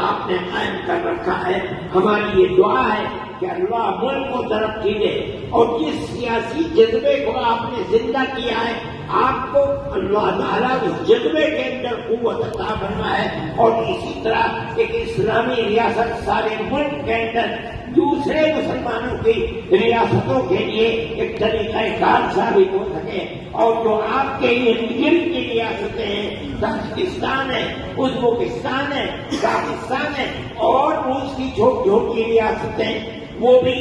آپ نے قائم کر رکھا ہے. ہماری یہ دعا ہے کہ اللہ ملک کو ترقی دے اور جس سیاسی جذبے کو آپ نے زندہ کیا ہے آپ کو اللہ تعالیٰ اس جذبے کے اندر قوت عطا فرمائے ہے اور اسی طرح ایک اسلامی ریاست سارے ملک کے اندر دوسرے مسلمانوں کی ریاستوں کے لیے ایک طریقہ کار ثابت ہو سکے. اور جو آپ کے ارد گرد کی ریاستیں ہیں تاجکستان ہے, ازبکستان ہے, پاکستان ہے اور روس کی چھوٹی چھوٹی ریاستیں وہ بھی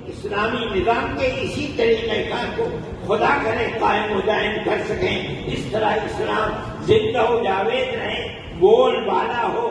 اسلامی نظام کے اسی طریقہ کار کو خدا کرے قائم و دائم کر سکیں. اس طرح اسلام زندہ و جاوید رہے, بول بالا ہو.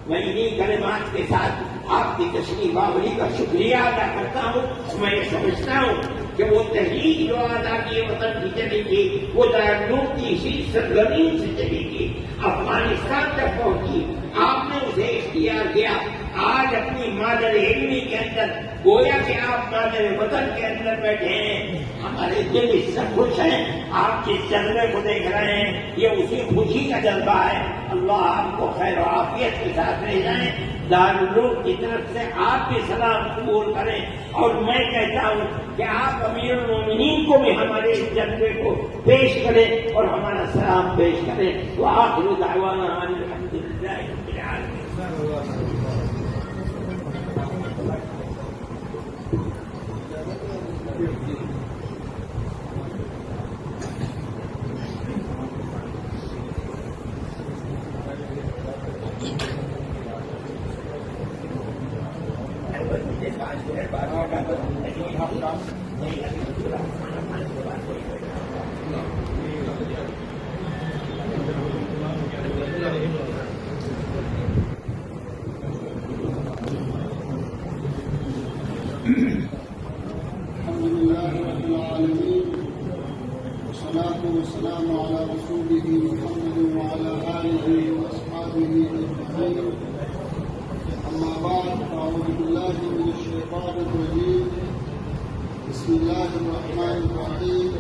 میں انہی کلمات کے ساتھ آپ کی تشریف آوری کا شکریہ ادا کرتا ہوں. میں یہ سمجھتا ہوں کہ وہ تحریک جو آزادی وطن کی چلی تھی وہ دارالعلوم کی اسی سرزمین سے چلی تھی, افغانستان تک پہنچی, آپ نے اسے اختیار کیا. آج اپنی مادر علمی کے اندر گویا کہ آپ مادر وطن کے اندر بیٹھے ہیں. ہمارے دل اس سے خوش ہیں. آپ جس جذبے کو دیکھ رہے ہیں یہ اسی خوشی کا جذبہ ہے. اللہ آپ کو خیر و عافیت کے ساتھ لے جائیں. دارالعلوم کی طرف سے آپ بھی سلام قبول کریں اور میں کہتا ہوں کہ آپ امیر المومنین کو بھی ہمارے اس جذبے کو پیش کریں اور ہمارا سلام پیش کریں. وآخر دعوانا ان الحمدللہ رب العالمین. والسلام على رسوله محمد وعلى آله وأصحابه أجمعين. أما بعد فأعوذ بالله من الشيطان الرجيم. بسم الله الرحمن الرحيم.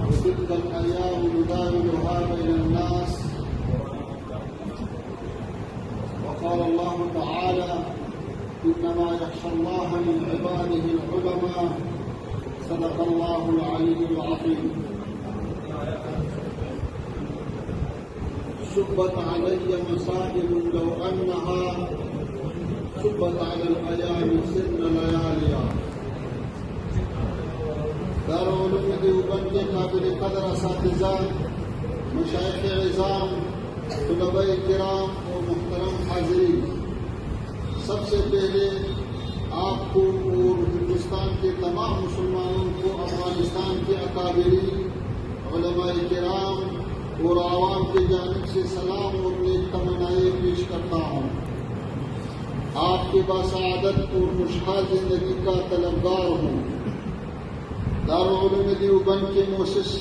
وتلك الأيام نداولها بين الناس. وقال الله تعالى إنما يخشى الله من عباده العلماء. صدق الله العلي العظيم. سبت علي مصائب لو أنها سبت على الأيام سن لياليا. دارالعلوم دیوبند کے قابل قدر اساتذہ, مشائخ عظام, طلباء کرام اور محترم حاضرین, سب سے پہلے آپ کو اور ہندوستان کے تمام مسلمانوں کو افغانستان کے اکابرین, علماء کرام اور عوام کی جانب سے سلام اور نیک تمنائیں پیش کرتا ہوں. آپ کے باسعادت اور خوشحال زندگی کا طلبگار ہوں. دارالعلوم دیوبند کے مؤسس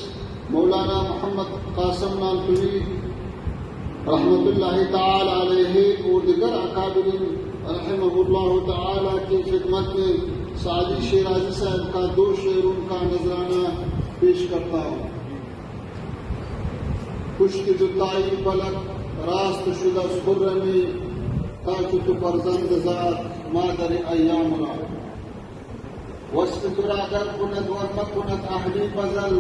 مولانا محمد قاسم نانوتوی رحمۃ اللہ تعالی علیہ اور دیگر اکابرین رحمہ اللہ تعالی کی خدمت میں سعدی شیرازی صاحب کا 2 شعروں کا نذرانہ پیش کرتا ہوں. کشت جتائی فلک راست شدہ خرمی تاکہ تو فرزند ذات مادر ایام را. وصف ترا در کند و مکند اهلی فضل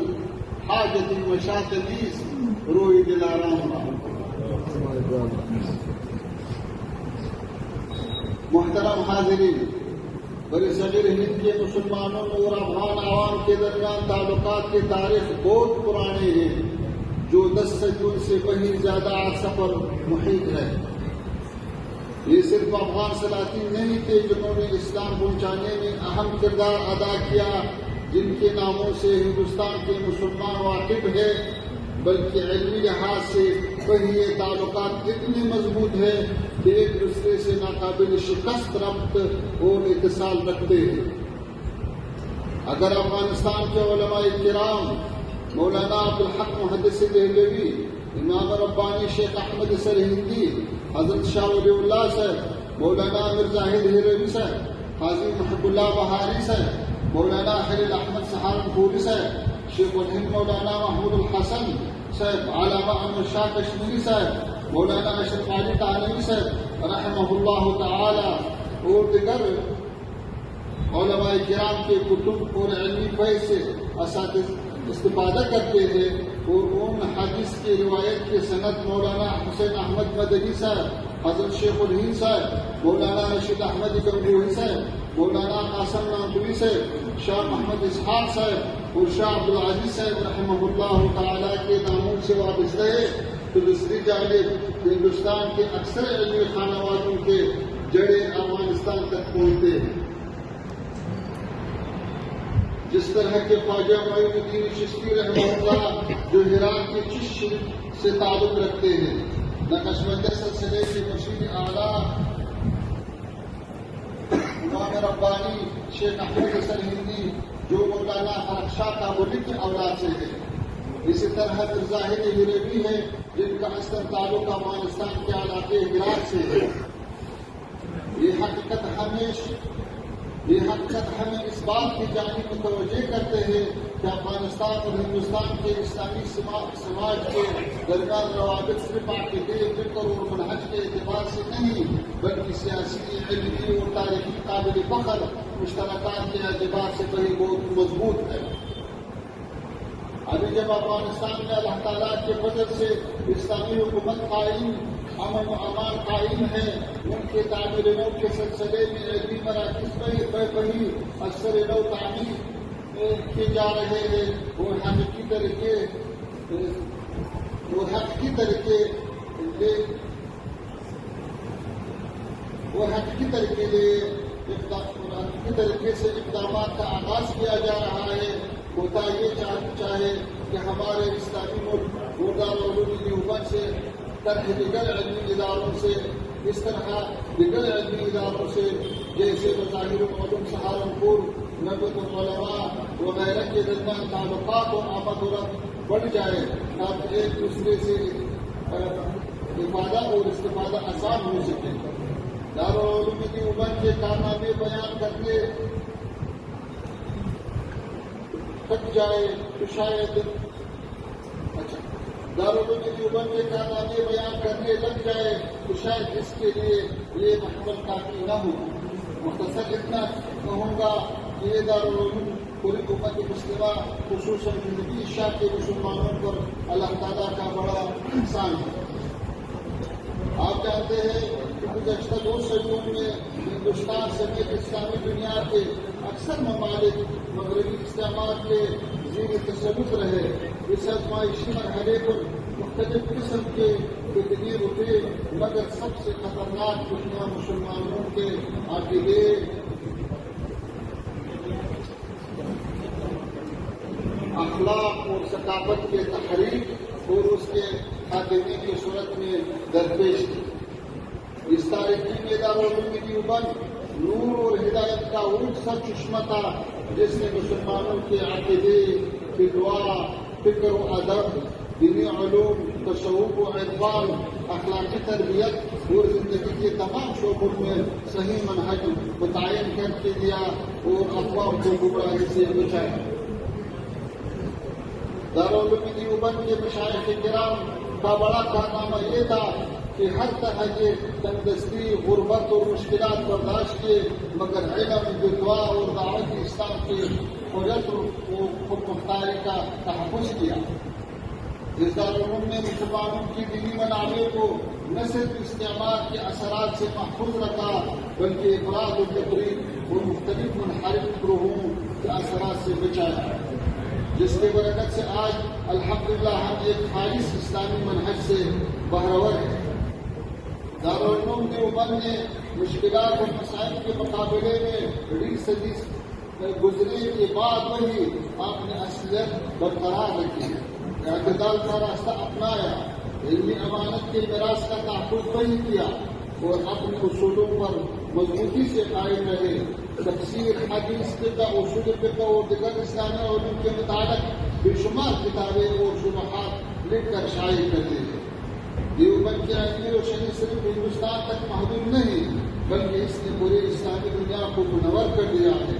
حاجتی مشاط نیز روی دلارام را. محترم حاضرین, برصغیر ہند کے مسلمانوں اور افغان عوام کے درمیان تعلقات کی تاریخ بہت پرانے ہیں جو 10 صدیوں سے کہیں زیادہ عرصہ پر محیط ہے. یہ صرف افغان سلاطین نہیں تھے جنہوں نے اسلام پہنچانے میں اہم کردار ادا کیا, جن کے ناموں سے ہندوستان کے مسلمان واقف ہے, بلکہ علمی لحاظ سے کہیں یہ تعلقات اتنے مضبوط ہیں کہ ایک دوسرے سے ناقابل شکست ربط اور اتصال رکھتے ہیں. اگر افغانستان کے علماء کرام مولانا عبدالحق محدث دہلوی, امام ربانی شیخ احمد سرہندی, حضرت شاہ ولی اللہ صاحب, مولانا مرزاہد ہیروی صاحب, حاجی محب اللہ بہاری صاحب, مولانا خلیل احمد سہارنپوری صاحب, شیخ الہند مولانا محمود الحسن صاحب, علامہ احمد شاہ کشمیری صاحب, مولانا اشرف علی تھانوی صاحب رحمہ اللہ تعالی اور دیگر علماء کرام کے کتب اور علمی فیض سے اساتذہ استفادہ کرتے ہیں، اور ان حدیث کی روایت کے سند مولانا حسین احمد مدنی صاحب، حضرت شیخ الہند صاحب، مولانا رشید احمد گنگوہی صاحب، مولانا قاسم نانوی صاحب، شاہ محمد اسحاق صاحب اور شاہ عبدالعزیز صاحب رحمہ اللہ تعالیٰ کے ناموں سے وابستہ ہے، تو دوسری جانب ہندوستان کے اکثر علمی خانہ والوں کے جڑے افغانستان تک پہنچتے ہیں، جس طرح کے خواجہ معین الدین چشتی رحمہ اللہ جو ہرات کے چشت شریف سے تعلق رکھتے ہیں، نقشبند سلسلے کے مشیر اعلیٰ امام ربانی شیخ احمد حسن ہندی جو مولانا فرخشاہ کابلی کی اولاد سے ہے، اسی طرح ظاہر ہریوی ہے جن کا اصل تعلق افغانستان کے علاقے ہرات سے ہے۔ یہ حقیقت ہمیں اس بات کی جانب متوجہ کرتے ہیں کہ افغانستان اور ہندوستان کے اسلامی سماج کے درمیان روابط صرف عقیدے، فکر اور منہج کے اعتبار سے نہیں بلکہ سیاسی، علمی اور تاریخی قابل فخر مشترکات کے اعتبار سے کہیں بہت مضبوط ہے۔ ابھی جب افغانستان میں اللہ تعالیٰ کے فضل سے اسلامی حکومت قائم، امن و امان قائم ہے، ان کے تعمیر نو کے سلسلے میں علمی مراکز بہی اثر نو تعمیر کیے جا رہے ہیں، اور حقیقی طریقے سے اقدامات کا آغاز کیا جا رہا ہے۔ ہوتا یہ چاہے کہ ہمارے اسلامی ملک دارالعلوم دیوبند سے طرح دیگر علمی اداروں سے، اس طرح دیگر علمی اداروں سے جیسے مظاہر العلوم سہارنپور، ندوۃ العلماء وغیرہ کے درمیان تعلقات اور آمد و رفت بڑھ جائے تاکہ ایک دوسرے سے افادہ اور استفادہ آسان ہو سکے۔ دارالعلوم دیوبند کے کارنامے بیان کرنے تک جائے تو شاید دارالعلوم دیوبند کے کارنامے بیان کرنے لگ جائے تو شاید اس کے لیے یہ محمل کافی نہ ہو۔ مختصر اتنا کہوں گا کہ یہ دارالعلوم پوری امت مسلمہ خصوصاً جنوبی ایشیا کے مسلمانوں پر اللہ تعالیٰ کا بڑا احسان ہے۔ آپ جانتے ہیں کہ گزشتہ 2 صدیوں میں ہندوستان سمیت اسلامی دنیا کے اکثر ممالک مغربی استعمار کے زیر تسلط رہے۔ اس آزمائشی مرحلے پر مختلف قسم کے فتنے اٹھے، مگر سب سے خطرناک فتنہ مسلمانوں کے عقیدے، اخلاق اور ثقافت کے تحریک اور اس کے خاتمے کی صورت میں درپیش تھی۔ اس تاریخی میں دارالعلوم دیوبند نور اور ہدایت کا اونچ سا چشمہ تھا، جس نے مسلمانوں کے عقیدے، فتوا، فکر و ادب، دینی علوم، تصوف و عرفان، اخلاقی تربیت اور زندگی کے تمام شعبوں میں صحیح منہج متعین کر کے دیا اور اقوام کو گمراہی سے بچایا۔ دارالعلوم دیوبند کے مشائخ کرام کا بڑا کارنامہ یہ تھا کہ ہر طرح کے تندرستی، غربت اور مشکلات برداشت کیے، مگر علم، فتوا اور دعوت اسلام کی حجت و خود مختاری کا تحفظ کیا۔ اس دارالعلوم نے مسلمانوں کی دینی منابع کو نہ صرف استعمار کے اثرات سے محفوظ رکھا بلکہ افراد و تفریق اور مختلف منحرف گروہوں کے اثرات سے بچایا، جس کی برکت سے آج الحمدللہ ہم ایک خالص اسلامی منہج سے بہرور ہیں۔ دارالعلوم دیوبند نے مشکلات اور مسائل کے مقابلے میں 1.5 صدی گزرنے کے بعد وہی اپنی اصلیت برقرار رکھی، اعتدال کا راستہ اپنایا، علمی امانت کے میراث کا تحفظ وہی کیا اور اپنے اصولوں پر مضبوطی سے قائم رہے۔ تفسیر، حدیث، فقہ، اصول فقہ اور دیگر اسلامی علوم کے متعلق بے شمار کتابیں اور شروحات لکھ کر شائع کرتے ہیں۔ دیوبند کی علمی روشنی صرف ہندوستان تک محدود نہیں بلکہ اس نے پوری اسلامی دنیا کو منور کر دیا ہے۔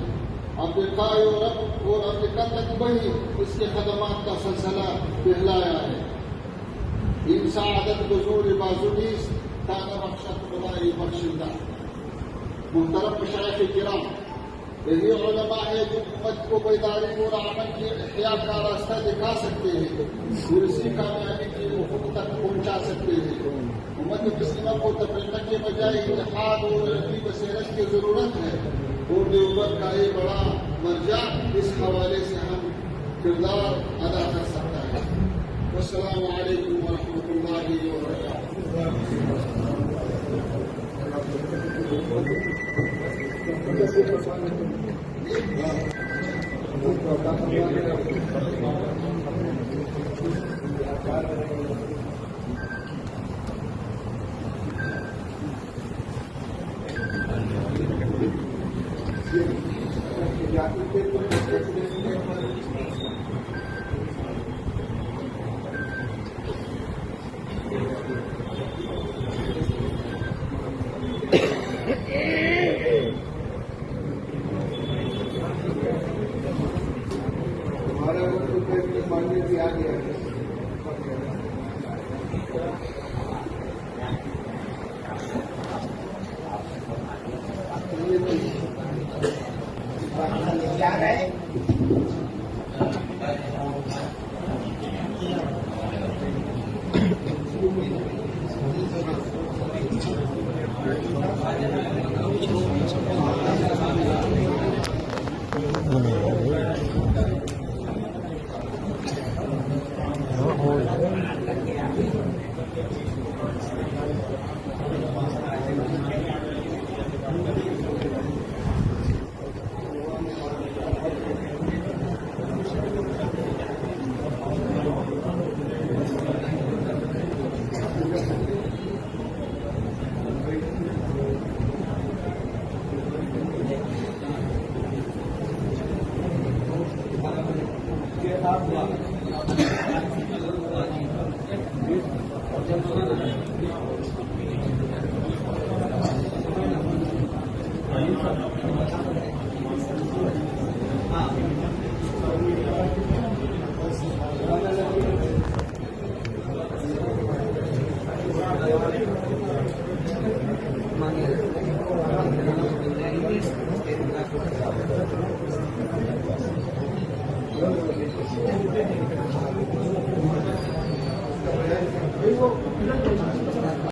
افریقہ، یورپ اور امریکہ تک وہی اس کے خدمات کا سلسلہ پھیلایا ہے۔ ان مساعدة بزور بازونيس كان رخصة خدائی بخشندہ. محترم مشائخ کرام، یہی علماء ہے جو امت کو بیداری اور عمل کی احیاء کا راستہ دکھا سکتے ہیں، اسی کامیابی کی افق تک پہنچا سکتے ہیں. امت مسلمہ کو تفرقہ کے بجائے اتحاد اور علمی بصیرت کی ضرورت ہے، اور دیوبند کا یہ بڑا مرجع اس حوالے سے ہم کردار ادا کر سکتا ہے. السلام علیکم ورحمۃ اللہ علیکم.